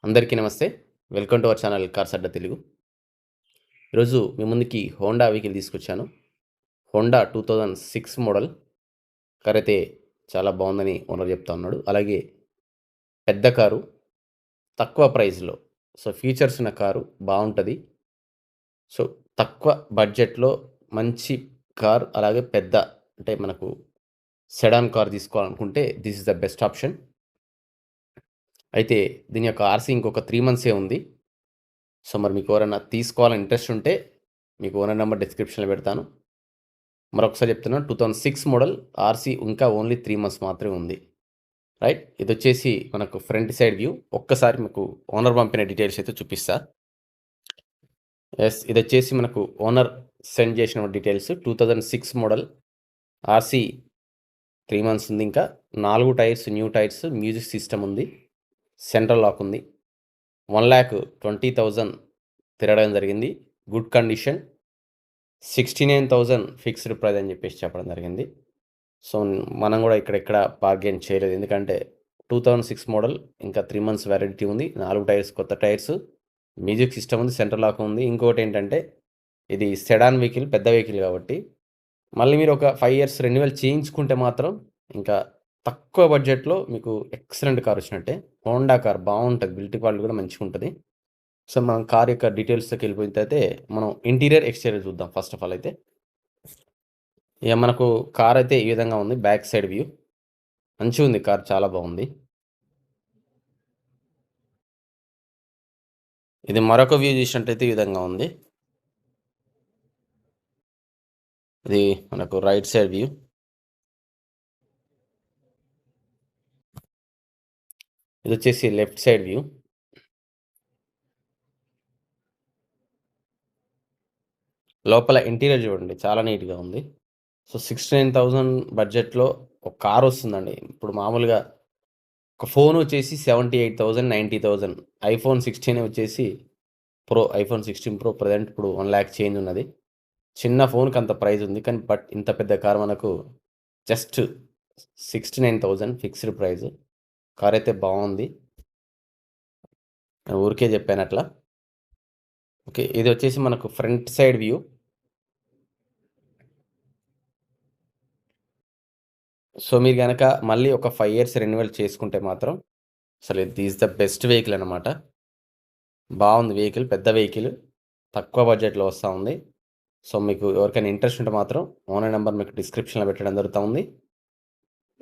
అందరికీ నమస్తే. Welcome to our channel cars Adda Telugu. ఈరోజు మీ ముందుకి హోండా వెహికల్ తీసుకొచ్చాను. హోండా 2006 మోడల్ కార్ అయితే చాలా బాగుందని ఓనర్ చెప్తా ఉన్నాడు. అలాగే పెద్ద కారు, తక్కువ ప్రైస్‌లో. సో, ఫీచర్స్ ఉన్న కారు బావుంటది. సో, తక్కువ బడ్జెట్‌లో మంచి కార్, అలాగే పెద్ద అంటే మనకు సెడాన్ కార్ తీసుకోవాలనుకుంటే this is the best option. అయితే దీని యొక్క ఆర్‌సీ ఇంకొక 3 మంత్సే ఉంది. సో, మరి మీకు ఎవరైనా తీసుకోవాలని ఇంట్రెస్ట్ ఉంటే మీకు ఓనర్ నంబర్ డిస్క్రిప్షన్‌లో పెడతాను. మరొకసారి చెప్తున్నాను, 2006 మోడల్, ఆర్‌సీ ఇంకా ఓన్లీ 3 మంత్స్ మాత్రమే ఉంది. రైట్. ఇదొచ్చేసి మనకు ఫ్రంట్ సైడ్ వ్యూ. ఒక్కసారి మీకు ఓనర్ పంపిన డీటెయిల్స్ అయితే చూపిస్తా. ఇదొచ్చేసి మనకు ఓనర్ సెండ్ చేసిన డీటెయిల్స్. 2006 మోడల్, ఆర్‌సీ 3 మంత్స్ ఉంది. ఇంకా 4 tyres new tyres, music system ఉంది, సెంట్రల్ లాక్ ఉంది. 1,20,000 తిరగడం జరిగింది. Good condition. 69,000 ఫిక్స్డ్ ప్రైస్ అని చెప్పేసి చెప్పడం జరిగింది. సో, మనం కూడా ఇక్కడెక్కడ బార్గెయిన్ చేయలేదు. ఎందుకంటే 2006 మోడల్, ఇంకా 3 మంత్స్ వ్యాలిడిటీ ఉంది. 4 టైర్స్ కొత్త టైర్స్, మ్యూజిక్ సిస్టమ్ ఉంది, సెంట్రల్ లాక్ ఉంది. ఇంకోటేంటంటే ఇది సెడాన్ వెహికల్, పెద్ద వెహికల్ కాబట్టి మళ్ళీ మీరు ఒక 5 ఇయర్స్ రెన్యువల్ చేయించుకుంటే మాత్రం ఇంకా తక్కువ బడ్జెట్‌లో మీకు ఎక్సలెంట్ కార్ వచ్చినట్టే. హోండా కార్ బావుంటది. బిల్డ్ క్వాలిటీ కూడా మంచిగుంటది. సో, మనం కార్ యొక్క డీటెయిల్స్‌లోకి వెళ్ళిపోయిన తర్వాతే మనం ఇంటీరియర్, ఎక్స్‌టీరియర్ చూద్దాం ఫస్ట్ ఆఫ్ ఆల్ అయితే. ఇక మనకు కార్ అయితే ఈ విధంగా ఉంది. Back side view. మంచిగుంది కార్, చాలా బాగుంది. ఇది మరొక వ్యూ చూసినట్టయితే ఈ విధంగా ఉంది. ఇది మనకు రైట్ సైడ్ వ్యూ. ఇదొచ్చేసి లెఫ్ట్ సైడ్ వ్యూ. లోపల ఇంటీరియర్ చూడండి, చాలా నీట్‌గా ఉంది. సో, 69,000 బడ్జెట్‌లో ఒక కార్ వస్తుందండి. ఇప్పుడు మామూలుగా ఒక ఫోన్ వచ్చేసి 78,000, 90,000. ఐఫోన్ 16 వచ్చేసి ఐఫోన్ 16 ప్రో ప్రెజెంట్ ఇప్పుడు 1,00,000 చేంజ్ ఉన్నది. చిన్న ఫోన్‌కి అంత ప్రైస్ ఉంది. కానీ ఇంత పెద్ద కార్ మనకు జస్ట్ 69,000 ఫిక్స్డ్ ప్రైస్. కార్ అయితే బావుంది. నేను ఊరికే చెప్పానట్లా. ఓకే. ఇది వచ్చేసి మనకు ఫ్రంట్ సైడ్ వ్యూ. సో, మీరు గనక మళ్ళీ ఒక 5 ఇయర్స్ రెన్యువల్ చేసుకుంటే మాత్రం అసలు దిస్ ద బెస్ట్ వెహికల్ అనమాట. బావుంది వెహికల్. పెద్ద వెహికల్. తక్కువ బడ్జెట్‌లో వస్తా ఉంది. సో, మీకు ఎవరికైనా ఇంట్రెస్ట్ ఉంటే మాత్రం ఓనర్ నంబర్ మీకు డిస్క్రిప్షన్‌లో పెట్టడం జరుగుతా ఉంది.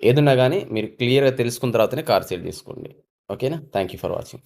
ఏదున్నా గానీ మీరు క్లియర్‌గా తెలుసుకున్న తర్వాతనే కార్ సేల్ చేసుకోండి. ఓకేనా? Thank you for watching.